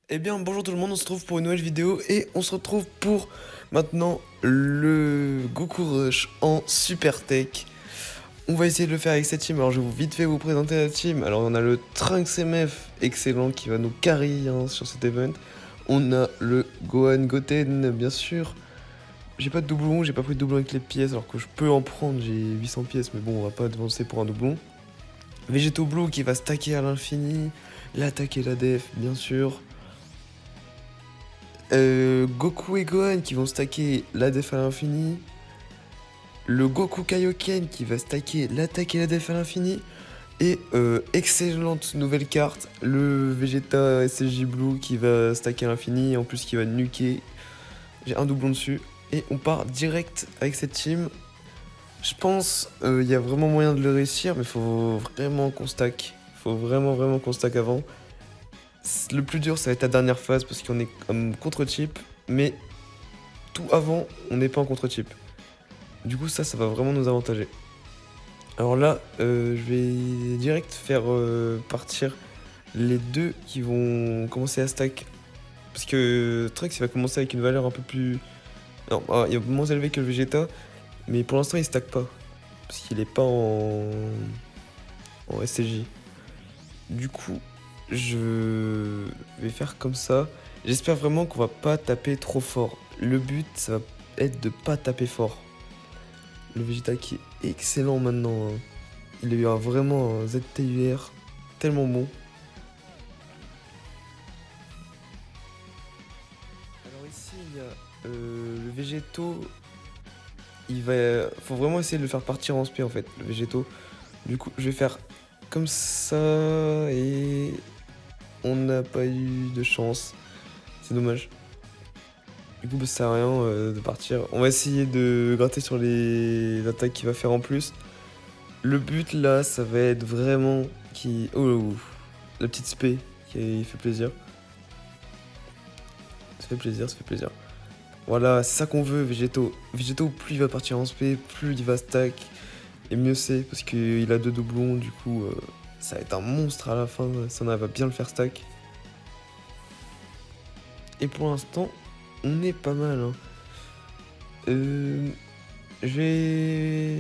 Eh bien bonjour tout le monde, on se retrouve pour une nouvelle vidéo et on se retrouve pour maintenant le Goku Rush en Super Tech. On va essayer de le faire avec cette team, alors je vais vite fait vous présenter la team. Alors on a le Trunks MF, excellent, qui va nous carry sur cet event. On a le Gohan Goten, bien sûr. J'ai pas de doublon, j'ai pas pris de doublon avec les pièces alors que je peux en prendre, j'ai 800 pièces mais bon on va pas avancer pour un doublon. Vegeto Blue qui va stacker à l'infini, l'attaque et la def bien sûr. Goku et Gohan qui vont stacker la def à l'infini. Le Goku Kaioken qui va stacker l'attaque et la def à l'infini. Et excellente nouvelle carte, le Vegeta SSJ Blue qui va stacker à l'infini. En plus qui va nuker. J'ai un doublon dessus. Et on part direct avec cette team. Je pense il y a vraiment moyen de le réussir. Mais faut vraiment qu'on stack. Faut vraiment qu'on stack avant. Le plus dur, ça va être la dernière phase parce qu'on est comme contre-type, mais tout avant, on n'est pas en contre-type. Du coup, ça va vraiment nous avantager. Alors là, je vais direct faire partir les deux qui vont commencer à stack. Parce que Trunks, il va commencer avec une valeur un peu plus... Non, il est moins élevé que le Vegeta, mais pour l'instant, il stack pas. Parce qu'il est pas en SCJ. Du coup, je vais faire comme ça. J'espère vraiment qu'on va pas taper trop fort. Le but, ça va être de pas taper fort. Le Vegeta qui est excellent maintenant. Il a eu vraiment un ZTUR tellement bon. Alors ici, il y a le Végéto. Faut vraiment essayer de le faire partir en SP en fait, le Végéto. Du coup, je vais faire comme ça et on n'a pas eu de chance. C'est dommage. Du coup, bah, ça sert à rien de partir. On va essayer de gratter sur les attaques qu'il va faire en plus. Le but là, ça va être vraiment qui... Oh, la petite spé qui fait plaisir. Ça fait plaisir, ça fait plaisir. Voilà, c'est ça qu'on veut, Végéto. Végéto, plus il va partir en spé, plus il va stack. Et mieux c'est, parce qu'il a deux doublons, du coup, ça va être un monstre à la fin. Ça va bien le faire stack. Et pour l'instant, on est pas mal. Hein. Je vais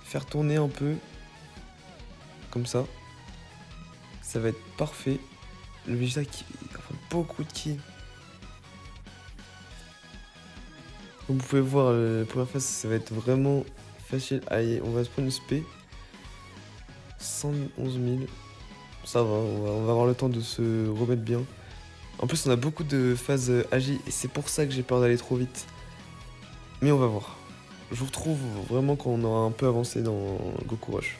faire tourner un peu. Comme ça. Ça va être parfait. Le Vegeta qui prend beaucoup de ki. Comme vous pouvez voir, la première phase, ça va être vraiment facile. Allez, on va se prendre une spé. 111 000. Ça va, on va avoir le temps de se remettre bien. En plus, on a beaucoup de phases AG et c'est pour ça que j'ai peur d'aller trop vite. Mais on va voir. Je vous retrouve vraiment quand on aura un peu avancé dans Goku Rush.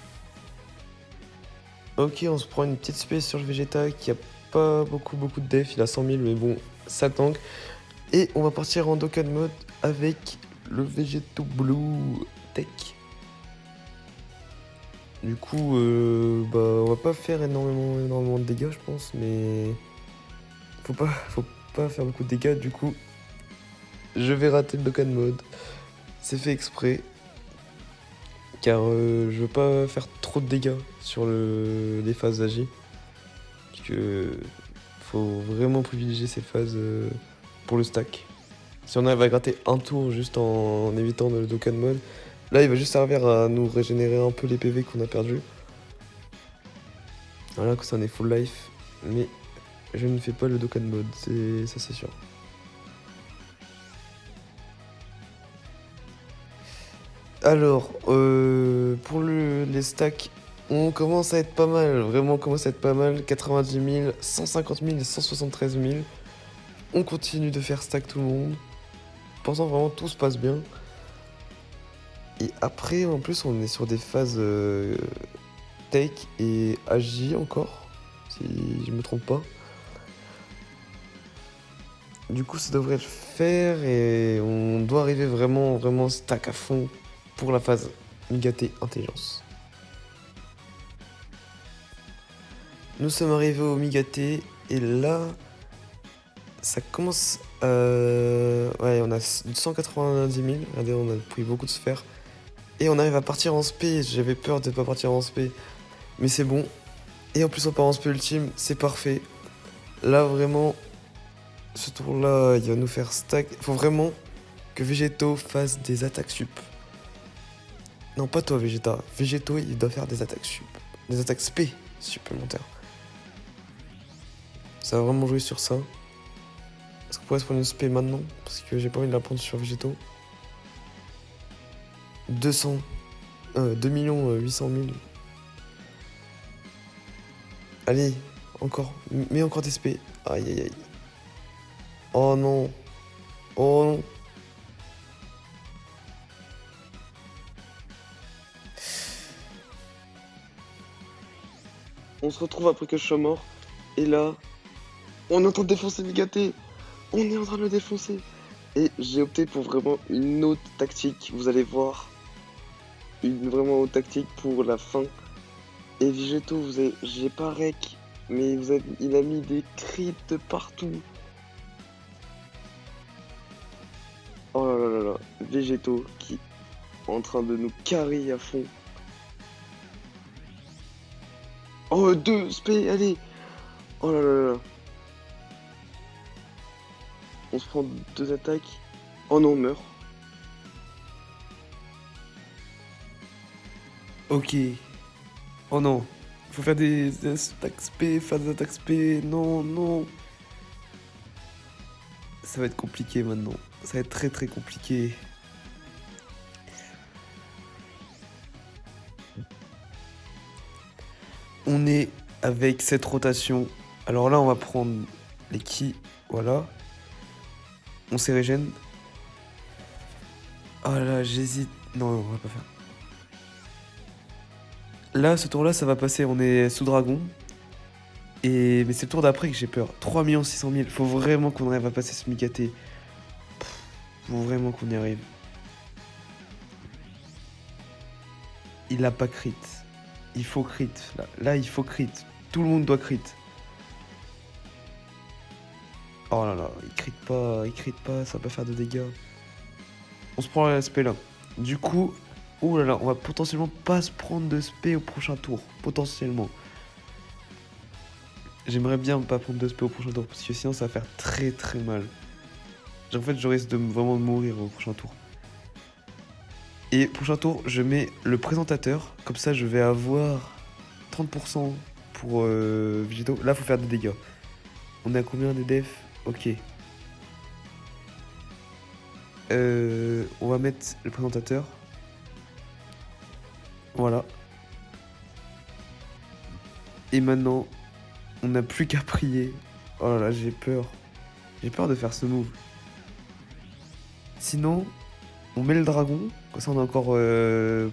Ok, on se prend une petite space sur le Vegeta qui a pas beaucoup de def, il a 100 000 mais bon, ça tank. Et on va partir en Dokkan mode avec le Vegeto Blue Tech. Du coup, bah, on va pas faire énormément de dégâts je pense, mais faut pas faire beaucoup de dégâts du coup. Je vais rater le Dokkan mode, c'est fait exprès. Car je veux pas faire trop de dégâts sur les phases agi. Parce que faut vraiment privilégier ces phases pour le stack. Si on arrive à gratter un tour juste en évitant le Dokkan mode, là il va juste servir à nous régénérer un peu les PV qu'on a perdus. Voilà, que ça on est full life. Mais je ne fais pas le Dokkan mode, ça c'est sûr. Alors, pour les stacks, on commence à être pas mal, vraiment on commence à être pas mal. 90 000, 150 000 et 173 000. On continue de faire stack tout le monde. Pensant vraiment tout se passe bien. Et après, en plus, on est sur des phases tech et agi encore, si je me trompe pas. Du coup, ça devrait le faire et on doit arriver vraiment stack à fond pour la phase Migaté Intelligence. Nous sommes arrivés au Migaté et là, ça commence... ouais, on a 190 000. Regardez, on a pris beaucoup de sphères. Et on arrive à partir en spé. J'avais peur de pas partir en spé. Mais c'est bon. Et en plus, on part en spé ultime. C'est parfait. Là, vraiment, Ce tour-là, il va nous faire stack. Faut vraiment que Végéto fasse des attaques sup. Non, pas toi, Vegeta. Végéto, il doit faire des attaques sup. Des attaques spé supplémentaires. Ça va vraiment jouer sur ça. Est-ce qu'on pourrait se prendre une spé maintenant? Parce que j'ai pas envie de la prendre sur Végéto. 2 800 000. Allez, encore. Mets encore des spé. Aïe, aïe, aïe. Oh non. Oh non. On se retrouve après que je sois mort. Et là, on est en train de défoncer Migaté. On est en train de le défoncer. Et j'ai opté pour vraiment une autre tactique. Vous allez voir. Une vraiment autre tactique pour la fin. Et Végéto, j'ai pas rec. Mais il a mis des crits de partout. Oh là là là là. Végéto qui est en train de nous carrer à fond. Oh, 2 spé, allez. Oh là là là là. On se prend 2 attaques. Oh non, on meurt. Ok. Oh non. Faut faire des attaques spé, faire des attaques spé. Non, non. Ça va être compliqué maintenant. Ça va être très très compliqué. On est avec cette rotation. Alors là, on va prendre les ki. Voilà. On s'est régène. Oh là, j'hésite. Non, non, on va pas faire. Là, ce tour-là, ça va passer. On est sous dragon. Mais c'est le tour d'après que j'ai peur. 3 600 000. Faut vraiment qu'on arrive à passer ce Migaté. Faut vraiment qu'on y arrive. Il a pas crit. Il faut crit. Là, il faut crit. Tout le monde doit crit. Oh là là, il crit pas, ça va pas faire de dégâts. On se prend l'aspect là. Du coup, oh là là, on va potentiellement pas se prendre de spé au prochain tour. Potentiellement. J'aimerais bien pas prendre de spé au prochain tour, parce que sinon ça va faire très très mal. En fait, je risque de vraiment mourir au prochain tour. Et prochain tour, je mets le présentateur. Comme ça, je vais avoir 30% pour Végéto. Là, faut faire des dégâts. On est à combien des defs? Ok. On va mettre le présentateur. Voilà. Et maintenant, on n'a plus qu'à prier. Oh là là, j'ai peur. J'ai peur de faire ce move. Sinon, on met le dragon. Comme ça, on a encore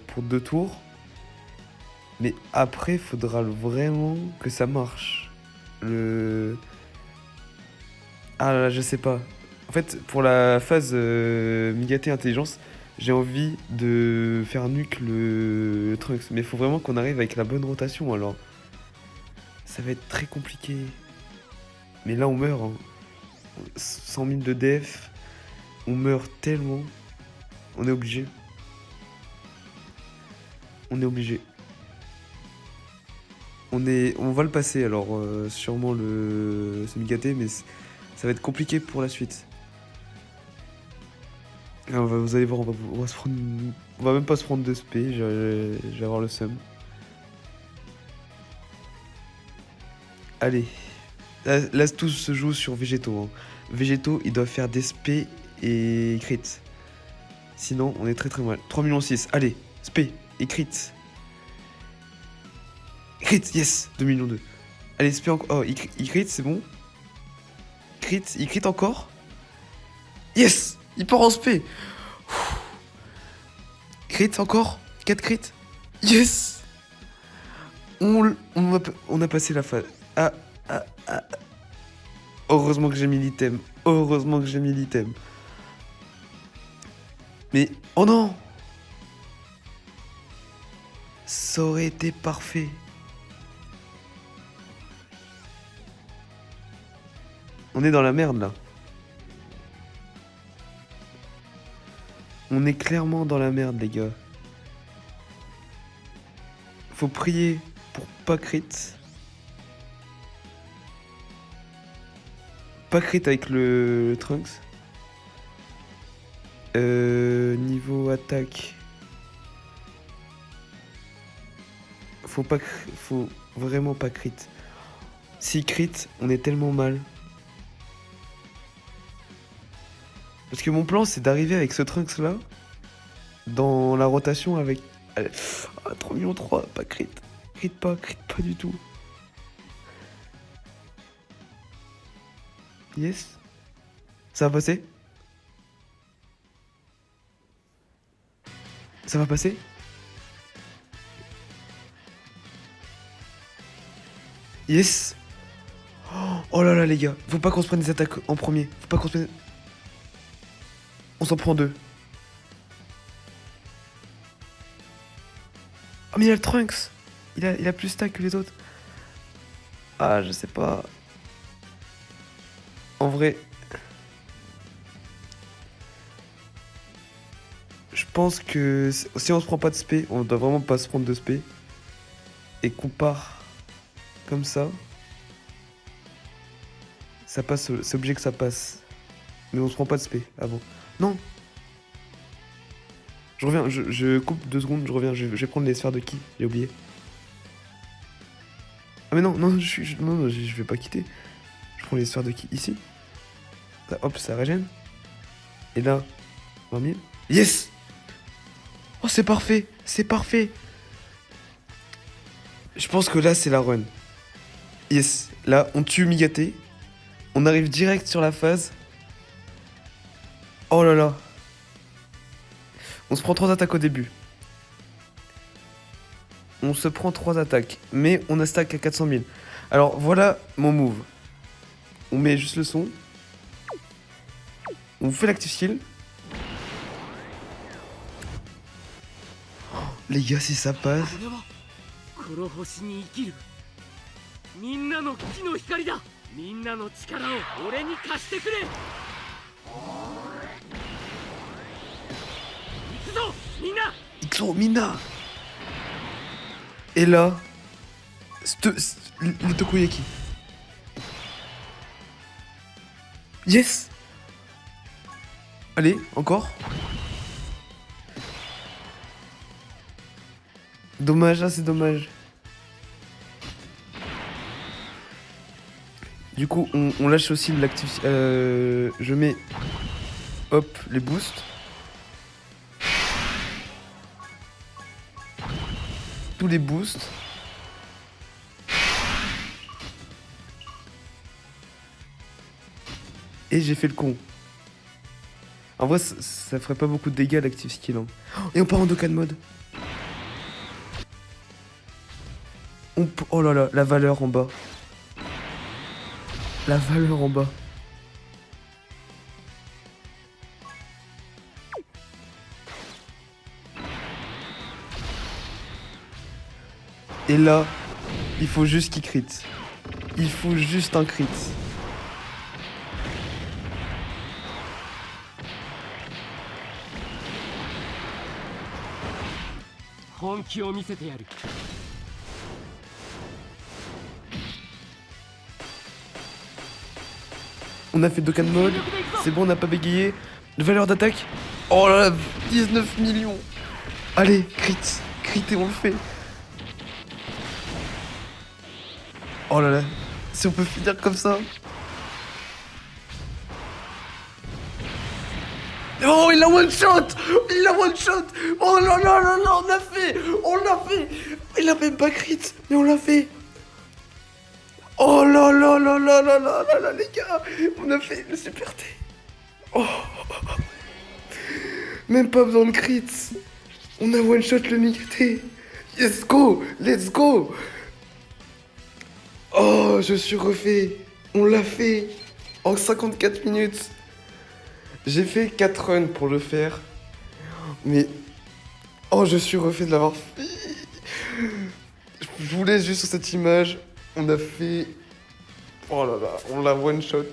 pour 2 tours. Mais après, faudra vraiment que ça marche. Ah là là, je sais pas. En fait, pour la phase Migaté Intelligence, j'ai envie de faire nuque le Trunks. Mais il faut vraiment qu'on arrive avec la bonne rotation alors. Ça va être très compliqué. Mais là, on meurt. Hein. 100 000 de def. On meurt tellement. On est obligé. On est obligé. On va le passer alors, sûrement ce Migaté, mais ça va être compliqué pour la suite. Vous allez voir, on va se prendre. On va même pas se prendre de spé, je vais avoir le seum. Allez. Là, tout se joue sur Végéto. Hein. Végéto, il doit faire des spé et crit. Sinon, on est très très mal. 3 600 000. Allez, spé et crit. Crit, yes 2 200 000. Allez, spé encore. Oh, il crit, c'est bon. Crit, il crit encore. Yes. Il part en spé. Crit encore. 4 crit. Yes. On a passé la phase. Ah, ah, ah. Heureusement que j'ai mis l'item. Heureusement que j'ai mis l'item. Mais, oh non. Ça aurait été parfait. On est dans la merde, là. On est clairement dans la merde, les gars. Faut prier pour pas crit. Pas crit avec le Trunks. Niveau attaque. Faut vraiment pas crit. Si crit, on est tellement mal. Parce que mon plan, c'est d'arriver avec ce Trunks là dans la rotation avec... Allez. Ah, 3 millions 3, pas crit. Crit pas du tout. Yes. Ça va passer? Ça va passer? Yes. Oh là là les gars, faut pas qu'on se prenne des attaques en premier. Faut pas qu'on se prenne... On s'en prend deux. Oh mais il a le Trunks. Il a plus stack que les autres. Ah je sais pas. En vrai... Je pense que si on se prend pas de spé, on doit vraiment pas se prendre de spé. Et qu'on part comme ça. Ça passe, c'est obligé que ça passe. Mais on se prend pas de spé avant. Non. Je reviens, je coupe 2 secondes, je reviens, je vais prendre les sphères de ki, j'ai oublié. Ah mais non, non, non, je vais pas quitter. Je prends les sphères de ki ici. Là, hop, ça régène. Et là, 20 000. Yes! Oh, c'est parfait, c'est parfait. Je pense que là, c'est la run. Yes, là, on tue Migaté. On arrive direct sur la phase. Oh là là. On se prend 3 attaques au début. On se prend 3 attaques. Mais on a stack à 400 000. Alors voilà mon move. On met juste le son. On fait l'active skill. Oh, les gars, si ça passe. Ixo, Mina. Et là, le Tokoyaki. Yes. Allez, encore. Dommage, là c'est dommage. Du coup, on lâche aussi l'actif. Je mets, hop, les boosts. Tous les boosts. Et j'ai fait le con. En vrai, ça ferait pas beaucoup de dégâts l'active skill. Hein. Et on part en Dokkan mode. Oh là là, la valeur en bas. La valeur en bas. Et là, il faut juste qu'il crit. Il faut juste un crit. On a fait Dokkan mode. C'est bon, on n'a pas bégayé. Valeur d'attaque. Oh là là, 19 millions. Allez, crit. Crit et on le fait. Oh là là, si on peut finir comme ça. Oh, il a one shot. Il a one shot. Oh là là là là, on l'a fait. On l'a fait. Il a même pas crit, mais on l'a fait. Oh là là là là là là là là, les gars. On a fait le super T. Oh. Même pas besoin de crit. On a one shot le Migaté. Let's go. Let's go. Oh, je suis refait. On l'a fait en 54 minutes. J'ai fait 4 runs pour le faire. Mais... Oh, je suis refait de l'avoir fait. Je vous laisse juste sur cette image. On a fait... Oh là là, on l'a one shot.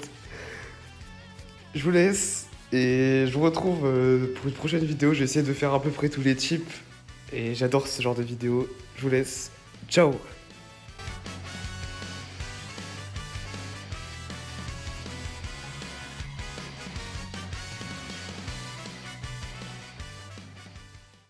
Je vous laisse. Et je vous retrouve pour une prochaine vidéo. Je vais essayer de faire à peu près tous les types. Et j'adore ce genre de vidéo. Je vous laisse. Ciao.